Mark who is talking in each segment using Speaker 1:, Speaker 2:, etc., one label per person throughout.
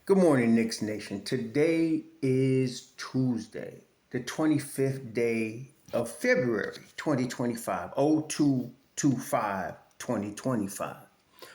Speaker 1: Good morning, Knicks Nation. Today is Tuesday, the 25th day of February 2025, 0225 2025.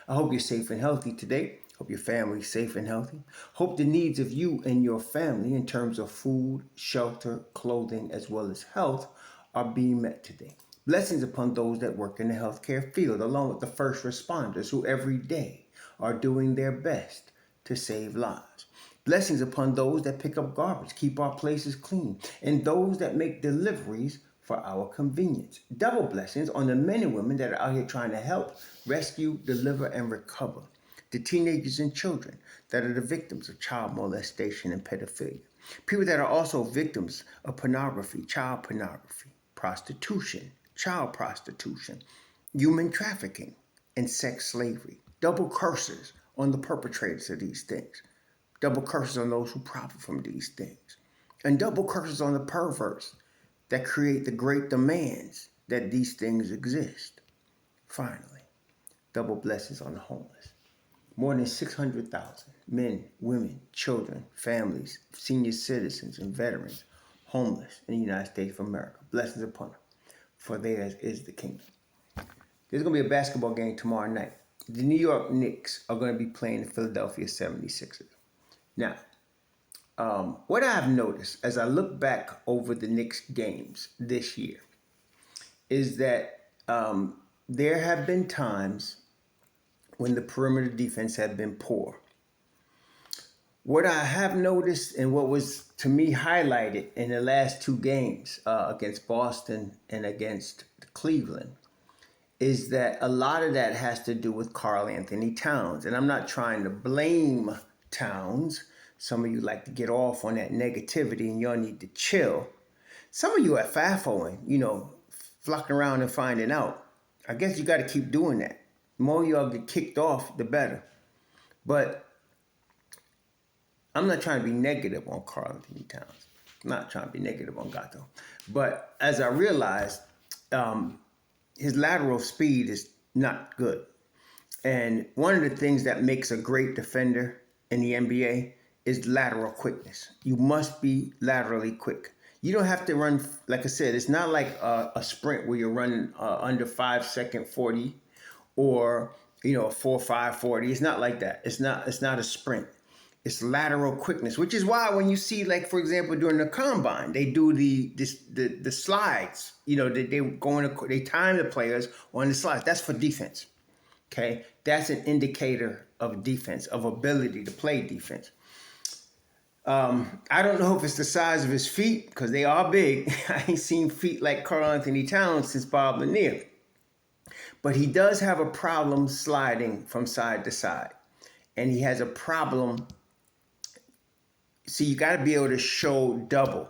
Speaker 1: I hope you're safe and healthy today. Hope your family's safe and healthy. Hope the needs of you and your family in terms of food, shelter, clothing, as well as health are being met today. Blessings upon those that work in the healthcare field, along with the first responders who every day are doing their best to save lives. Blessings upon those that pick up garbage, keep our places clean, and those that make deliveries for our convenience. Double blessings on the men and women that are out here trying to help, rescue, deliver, and recover. The teenagers and children that are the victims of child molestation and pedophilia. People that are also victims of pornography, child pornography, prostitution, child prostitution, human trafficking, and sex slavery. Double curses on the perpetrators of these things. Double curses on those who profit from these things. And double curses on the perverts that create the great demands that these things exist. Finally, double blessings on the homeless. More than 600,000 men, women, children, families, senior citizens, and veterans homeless in the United States of America. Blessings upon them, for theirs is the kingdom. There's going to be a basketball game tomorrow night. The New York Knicks are going to be playing the Philadelphia 76ers. Now, what I've noticed as I look back over the Knicks games this year is that there have been times when the perimeter defense had been poor. What I have noticed and what was to me highlighted in the last two games against Boston and against Cleveland is that a lot of that has to do with Karl Anthony Towns. And I'm not trying to blame Towns. Some of you like to get off on that negativity and y'all need to chill. Some of you are FAFOing, flocking around and finding out. I guess you got to keep doing that. The more y'all get kicked off, the better. But I'm not trying to be negative on Karl Anthony Towns. I'm not trying to be negative on Gato. But as I realized, his lateral speed is not good. And one of the things that makes a great defender in the NBA is lateral quickness. You must be laterally quick. You don't have to run, like I said, it's not like a sprint where you're running under 5 second 40 or, a 4.5 40. It's not like that. It's not a sprint. It's lateral quickness, which is why when you see, like, for example, during the combine, they do the slides. They time the players on the slides. That's for defense. Okay, that's an indicator of defense, of ability to play defense. I don't know if it's the size of his feet because they are big. I ain't seen feet like Karl Anthony Towns since Bob Lanier. But he does have a problem sliding from side to side. And he has a problem. See, you got to be able to show double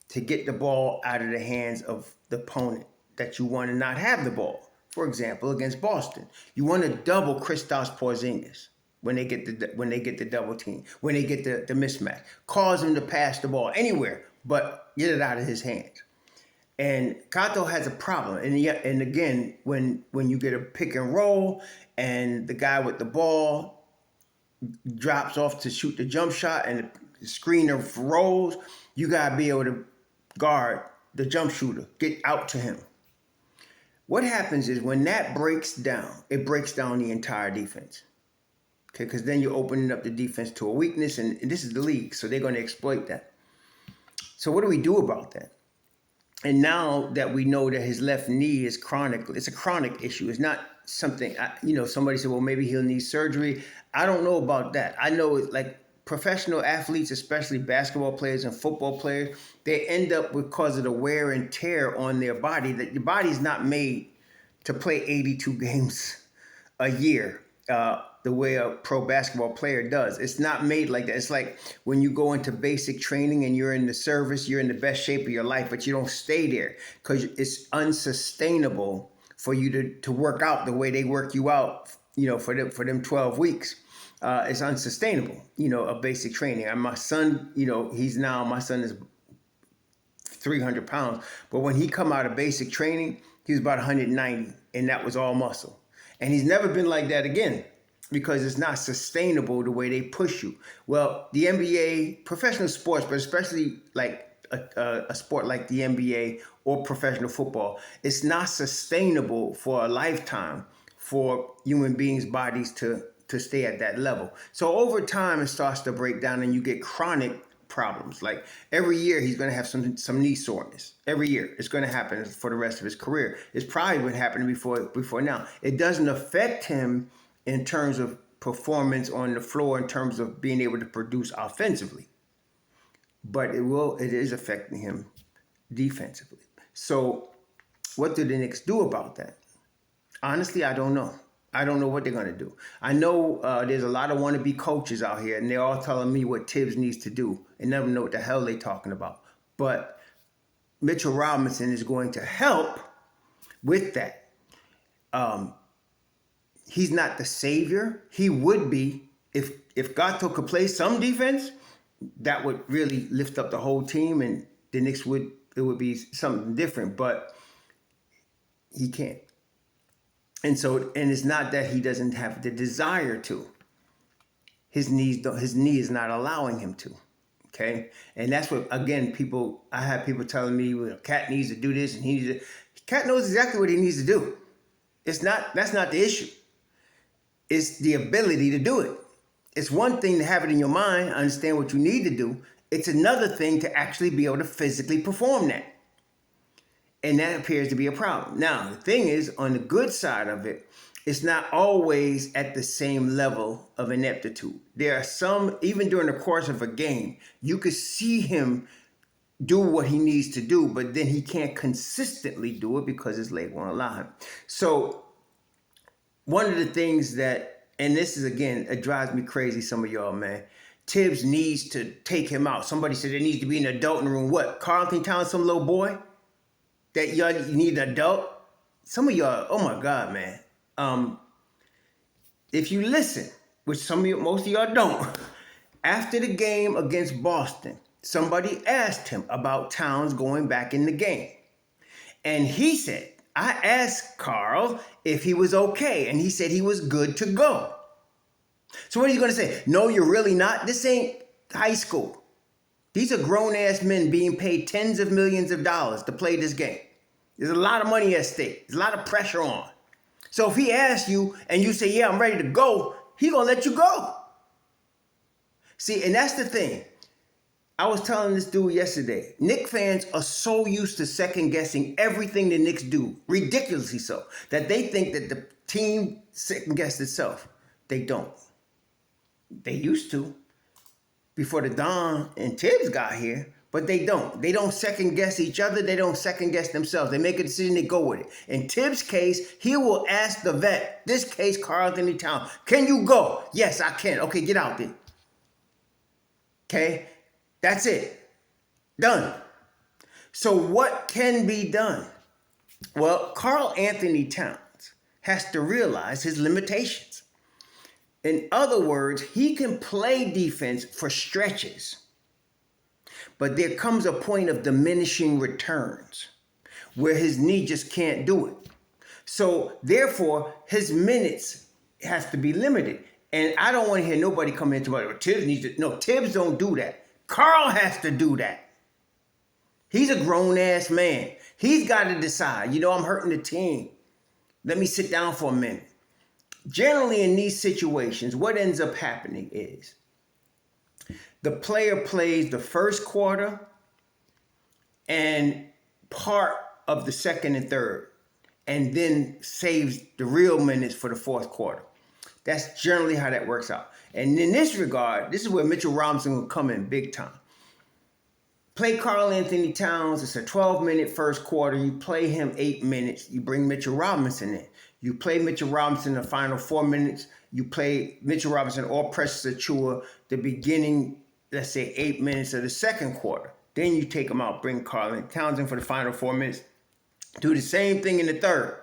Speaker 1: to get the ball out of the hands of the opponent that you want to not have the ball. For example, against Boston, you want to double Kristaps Porzingis when they get the double team, when they get the mismatch, cause him to pass the ball anywhere, but get it out of his hands. And Kato has a problem. And again, when you get a pick and roll and the guy with the ball drops off to shoot the jump shot and the screener rolls, you got to be able to guard the jump shooter, get out to him. What happens is when that breaks down, it breaks down the entire defense. Okay, because then you're opening up the defense to a weakness, and this is the league, so they're going to exploit that. So what do we do about that? And now that we know that his left knee is chronic, it's a chronic issue. It's not something, somebody said, well, maybe he'll need surgery. I don't know about that. I know it's like professional athletes, especially basketball players and football players, they end up because of the wear and tear on their body, that your body's not made to play 82 games a year the way a pro basketball player does. It's not made like that. It's like when you go into basic training and you're in the service, you're in the best shape of your life, but you don't stay there because it's unsustainable for you to work out the way they work you out, for them 12 weeks. It's unsustainable, a basic training. And my son, my son is 300 pounds, but when he come out of basic training, he was about 190, and that was all muscle. And he's never been like that again. because it's not sustainable the way they push you. Well, the NBA, professional sports, but especially like a sport like the NBA or professional football, it's not sustainable for a lifetime for human beings' bodies to stay at that level. So over time, it starts to break down and you get chronic problems. Like every year, he's going to have some knee soreness. Every year, it's going to happen for the rest of his career. It's probably been happening before now. It doesn't affect him in terms of performance on the floor, in terms of being able to produce offensively, but it is affecting him defensively. So what do the Knicks do about that? Honestly, I don't know. I don't know what they're going to do. I know there's a lot of wannabe coaches out here, and they're all telling me what Thibs needs to do, and never know what the hell they're talking about. But Mitchell Robinson is going to help with that. He's not the savior. He would be if Gato could play some defense. That would really lift up the whole team, and the Knicks it would be something different. But he can't. And it's not that he doesn't have the desire to. His knee is not allowing him to. Okay? And that's what, again, I have people telling me, well, Cat needs to do this and Cat knows exactly what he needs to do. That's not the issue. It's the ability to do it. It's one thing to have it in your mind, understand what you need to do. It's another thing to actually be able to physically perform that. And that appears to be a problem. Now, the thing is, on the good side of it, it's not always at the same level of ineptitude. There are some, even during the course of a game, you could see him do what he needs to do, but then he can't consistently do it because his leg won't allow him. So one of the things that, and this is, again, it drives me crazy, some of y'all, man. Thibs needs to take him out. Somebody said there needs to be an adult in the room. What? Carlton telling some little boy that you need an adult? Some of y'all, oh my God, man. If you listen, which most of y'all don't, after the game against Boston, somebody asked him about Towns going back in the game. And he said, I asked Carl if he was okay, and he said he was good to go. So what are you going to say? No, you're really not? This ain't high school. These are grown-ass men being paid tens of millions of dollars to play this game. There's a lot of money at stake. There's a lot of pressure on. So if he asks you and you say, yeah, I'm ready to go, he's going to let you go. See, and that's the thing. I was telling this dude yesterday, Knicks fans are so used to second-guessing everything the Knicks do, ridiculously so, that they think that the team second-guessed itself. They don't. They used to before the Don and Thibs got here, but they don't. They don't second-guess each other. They don't second-guess themselves. They make a decision, they go with it. In Thibs' case, he will ask the vet, this case, Karl-Anthony Towns, can you go? Yes, I can. Okay, get out there. Okay? That's it. Done. So what can be done? Well, Karl-Anthony Towns has to realize his limitations. In other words, he can play defense for stretches, but there comes a point of diminishing returns where his knee just can't do it. So therefore, his minutes has to be limited. And I don't want to hear nobody come into my, Thibs needs to, no, Thibs don't do that. Carl has to do that. He's a grown-ass man. He's got to decide, I'm hurting the team. Let me sit down for a minute. Generally, in these situations, what ends up happening is the player plays the first quarter and part of the second and third, and then saves the real minutes for the fourth quarter. That's generally how that works out. And in this regard, this is where Mitchell Robinson will come in big time. Play Karl-Anthony Towns. It's a 12-minute first quarter. You play him 8 minutes. You bring Mitchell Robinson in. You play Mitchell Robinson the final 4 minutes. You play Mitchell Robinson or Precious Achiuwa the beginning, let's say, 8 minutes of the second quarter. Then you take him out, bring Karl-Anthony Towns in for the final 4 minutes. Do the same thing in the third.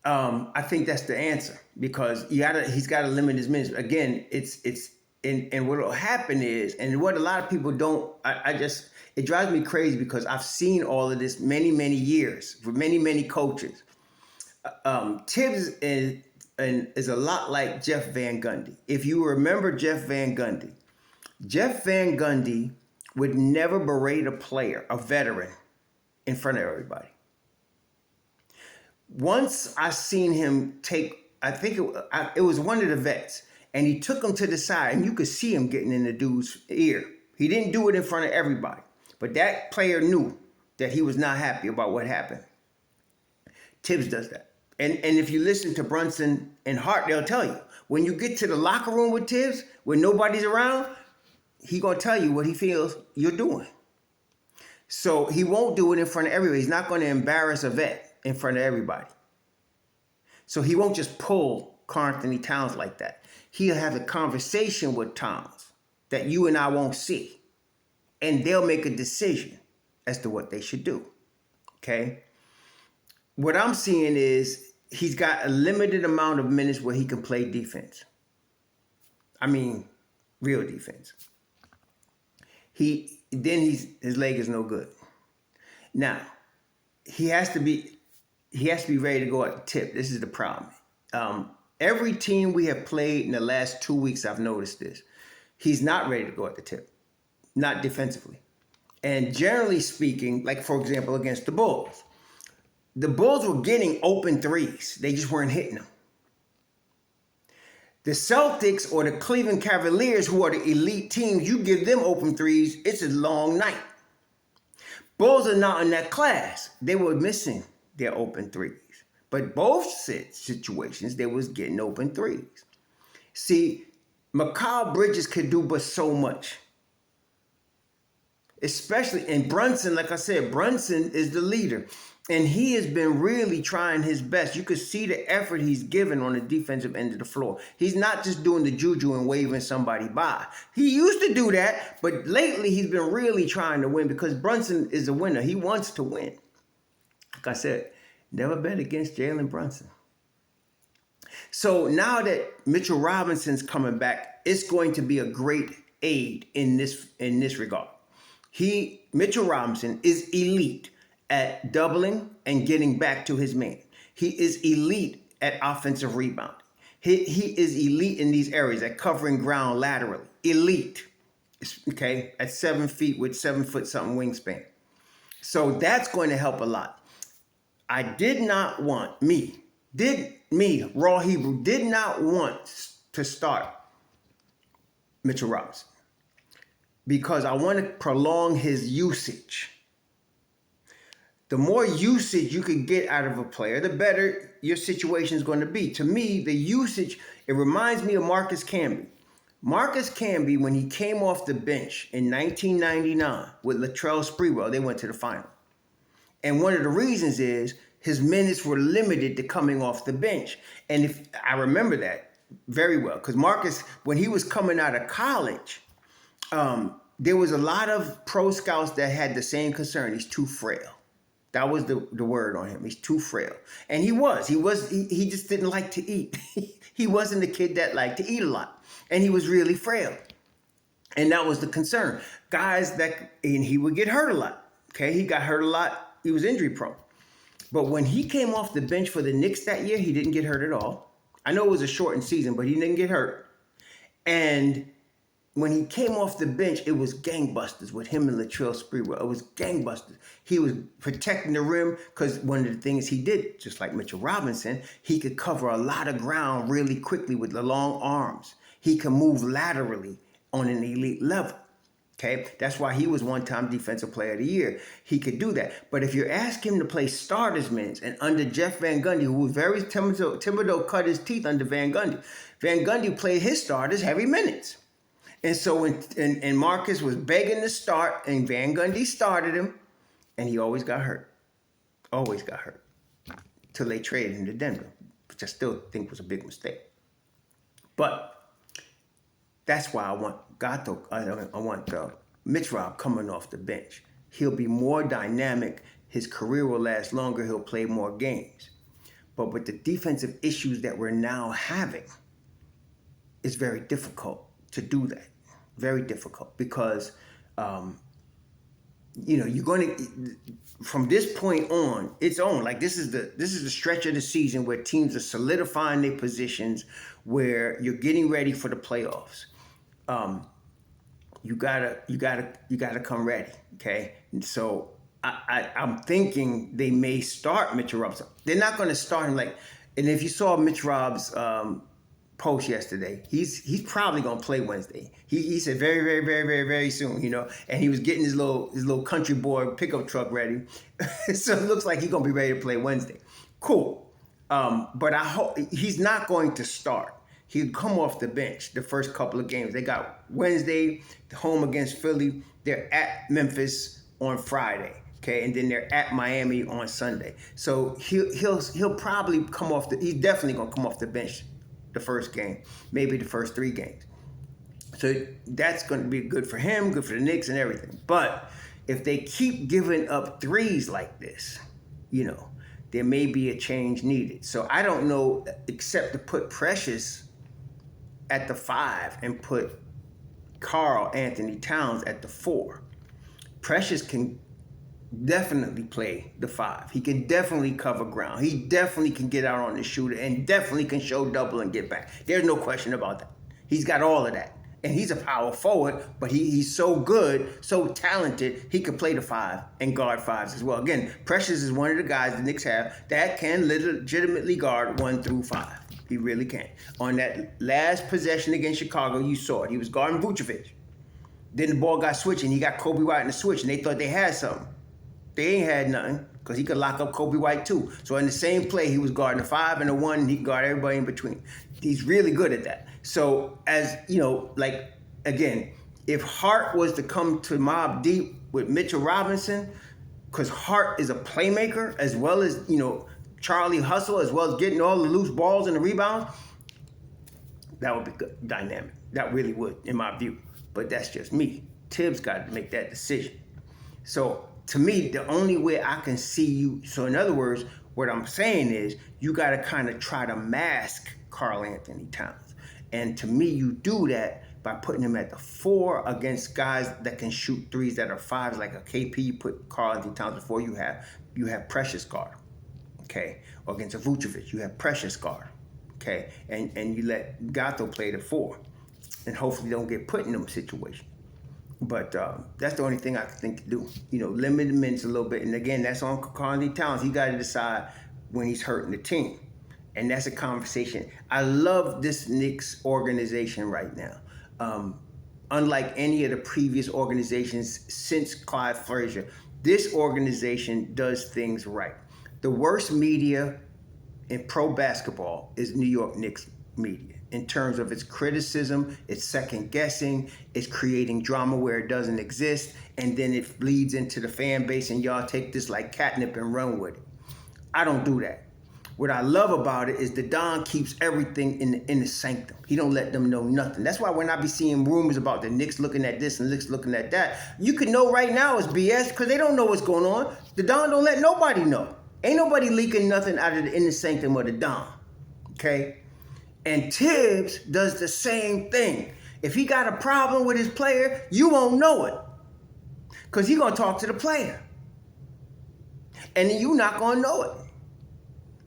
Speaker 1: I think that's the answer because he's got to limit his minutes. Again, and what will happen is, and what a lot of people don't, it drives me crazy because I've seen all of this many, many years with many, many coaches. Thibs and is a lot like Jeff Van Gundy. If you remember Jeff Van Gundy would never berate a player, a veteran, in front of everybody. Once I seen him take, I think it was one of the vets, and he took him to the side, and you could see him getting in the dude's ear. He didn't do it in front of everybody, but that player knew that he was not happy about what happened. Thibs does that. And if you listen to Brunson and Hart, they'll tell you, when you get to the locker room with Thibs, when nobody's around, he gonna tell you what he feels you're doing. So he won't do it in front of everybody. He's not gonna embarrass a vet in front of everybody. So he won't just pull Karl Anthony Towns like that. He'll have a conversation with Towns that you and I won't see. And they'll make a decision as to what they should do, okay? What I'm seeing is he's got a limited amount of minutes where he can play defense. I mean, real defense. His leg is no good. Now, he has to be ready to go at the tip. This is the problem. Every team we have played in the last 2 weeks, I've noticed this. He's not ready to go at the tip, not defensively. And generally speaking, like for example, against the Bulls were getting open threes. They just weren't hitting them. The Celtics or the Cleveland Cavaliers, who are the elite teams, you give them open threes, it's a long night. Bulls are not in that class. They were missing their open threes. But both situations, they was getting open threes. See, Mikal Bridges could do but so much. Especially, and Brunson, like I said, Brunson is the leader. And he has been really trying his best. You could see the effort he's given on the defensive end of the floor. He's not just doing the juju and waving somebody by. He used to do that, but lately he's been really trying to win because Brunson is a winner. He wants to win. Like I said, never bet against Jalen Brunson. So now that Mitchell Robinson's coming back, it's going to be a great aid in this regard. Mitchell Robinson is elite at doubling and getting back to his man. He is elite at offensive rebounding. He is elite in these areas at covering ground laterally. Elite, okay, at 7 feet with 7 foot something wingspan. So that's going to help a lot. I did not want, Raw Hebrew, did not want to start Mitchell Robinson because I want to prolong his usage. The more usage you can get out of a player, the better your situation is going to be. To me, the usage, it reminds me of Marcus Camby. Marcus Camby, when he came off the bench in 1999 with Latrell Sprewell, they went to the final. And one of the reasons is his minutes were limited to coming off the bench. And if I remember that very well, because Marcus, when he was coming out of college, there was a lot of pro scouts that had the same concern. He's too frail. That was the word on him. He's too frail. And he just didn't like to eat. He wasn't a kid that liked to eat a lot. And he was really frail. And that was the concern. And he would get hurt a lot. Okay, he got hurt a lot. He was injury prone. But when he came off the bench for the Knicks that year, he didn't get hurt at all. I know it was a shortened season, but he didn't get hurt. And when he came off the bench, it was gangbusters with him and Latrell Sprewell. It was gangbusters. He was protecting the rim because one of the things he did, just like Mitchell Robinson, he could cover a lot of ground really quickly with the long arms. He could move laterally on an elite level. Okay, that's why he was one-time Defensive Player of the Year. He could do that. But if you ask him to play starters minutes, and under Jeff Van Gundy, who was very Thibodeau cut his teeth under Van Gundy played his starters heavy minutes. And so when Marcus was begging to start, and Van Gundy started him, and he always got hurt. Always got hurt. Till they traded him to Denver, which I still think was a big mistake. But that's why I want MitchRob coming off the bench. He'll be more dynamic. His career will last longer. He'll play more games. But with the defensive issues that we're now having, it's very difficult to do that. Very difficult because you're going to, from this point on, it's on. Like this is the stretch of the season where teams are solidifying their positions, where you're getting ready for the playoffs. You gotta come ready. Okay, and so I'm thinking they may start MitchRob. They're not going to start him like. And if you saw MitchRob's post yesterday, he's probably going to play Wednesday. He said very, very, very, very, very soon. And he was getting his little country boy pickup truck ready. So it looks like he's going to be ready to play Wednesday. Cool. But I hope he's not going to start. He'll come off the bench the first couple of games. They got Wednesday, home against Philly. They're at Memphis on Friday. Okay, and then they're at Miami on Sunday. So he'll probably come off he's definitely gonna come off the bench the first game, maybe the first 3 games. So that's gonna be good for him, good for the Knicks and everything. But if they keep giving up threes like this, there may be a change needed. So I don't know, except to put Precious at the 5 and put Karl Anthony Towns at the 4. Precious can definitely play the 5. He can definitely cover ground. He definitely can get out on the shooter and definitely can show double and get back. There's no question about that. He's got all of that. And he's a power forward, but he's so good, so talented, he could play the 5 and guard 5s as well. Again, Precious is one of the guys the Knicks have that can legitimately guard 1 through 5. He really can. On that last possession against Chicago, you saw it. He was guarding Vucevic. Then the ball got switching. He got Kobe White in the switch, and they thought they had something. They ain't had nothing because he could lock up Kobe White too. So in the same play, he was guarding the 5 and the 1, and he could guard everybody in between. He's really good at that. So as, again, if Hart was to come to Mobb Deep with Mitchell Robinson, because Hart is a playmaker as well as, Charlie Hustle, as well as getting all the loose balls and the rebounds, that would be good, dynamic. That really would, in my view. But that's just me. Thibs got to make that decision. So to me, the only way I can see you, so in other words, what I'm saying is you got to kind of try to mask Karl Anthony Towns. And to me, you do that by putting him at the 4 against guys that can shoot threes that are 5s, like a KP. You put Karl Anthony Towns before you have Precious guard. Okay, or against a Vucevic, you have Precious guard, okay, and you let Gato play the 4, and hopefully don't get put in them situations. But that's the only thing I can think to do. Limit the minutes a little bit, and again, that's on Karl Anthony Towns. He got to decide when he's hurting the team, and that's a conversation. I love this Knicks organization right now. Unlike any of the previous organizations since Clyde Frazier, this organization does things right. The worst media in pro basketball is New York Knicks media in terms of its criticism, its second guessing, it's creating drama where it doesn't exist, and then it bleeds into the fan base and y'all take this like catnip and run with it. I don't do that. What I love about it is the Don keeps everything in the sanctum. He don't let them know nothing. That's why when I be seeing rumors about the Knicks looking at this and Knicks looking at that, you can know right now it's BS because they don't know what's going on. The Don don't let nobody know. Ain't nobody leaking nothing out of the inner sanctum of the Don, okay? And Thibs does the same thing. If he got a problem with his player, you won't know it because he's going to talk to the player. And then you're not going to know it.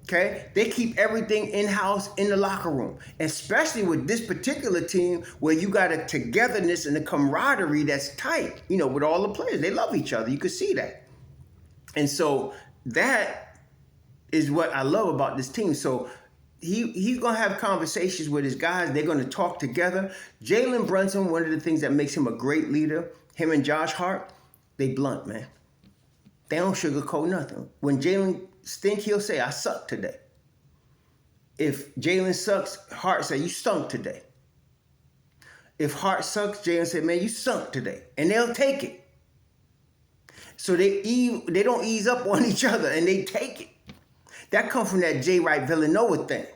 Speaker 1: Okay, they keep everything in-house in the locker room, especially with this particular team where you got a togetherness and a camaraderie that's tight, with all the players. They love each other. You can see that. And so that is what I love about this team. So he's going to have conversations with his guys. They're going to talk together. Jalen Brunson, one of the things that makes him a great leader, him and Josh Hart, they blunt, man. They don't sugarcoat nothing. When Jalen stink, he'll say, I suck today. If Jalen sucks, Hart say, you stunk today. If Hart sucks, Jalen say, man, you stunk today. And they'll take it. So they don't ease up on each other, and they take it. That comes from that J. Wright Villanova thing,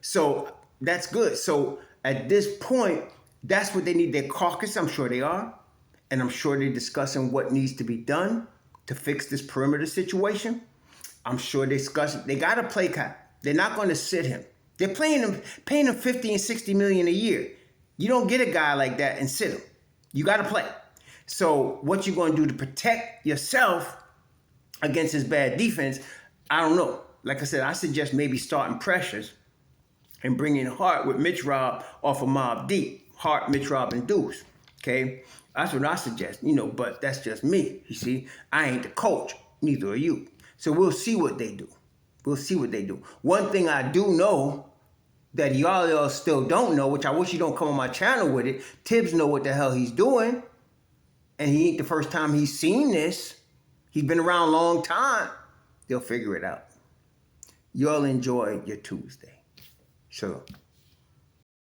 Speaker 1: So that's good. So at this point, that's what they need. Their caucus, I'm sure they are. And I'm sure they're discussing what needs to be done to fix this perimeter situation. I'm sure they got to play cap. They're not going to sit him. They're paying him $50 and $60 million a year. You don't get a guy like that and sit him. You got to play. So what you going to do to protect yourself against his bad defense, I don't know. Like I said, I suggest maybe starting pressures and bringing Hart with MitchRob off of Mob Deep. Hart, MitchRob, and Deuce. Okay? That's what I suggest, but that's just me. You see, I ain't the coach. Neither are you. So we'll see what they do. We'll see what they do. One thing I do know that y'all still don't know, which I wish you don't come on my channel with it, Thibs know what the hell he's doing. And he ain't the first time he's seen this. He's been around a long time. They'll figure it out. Y'all enjoy your Tuesday. Shalom.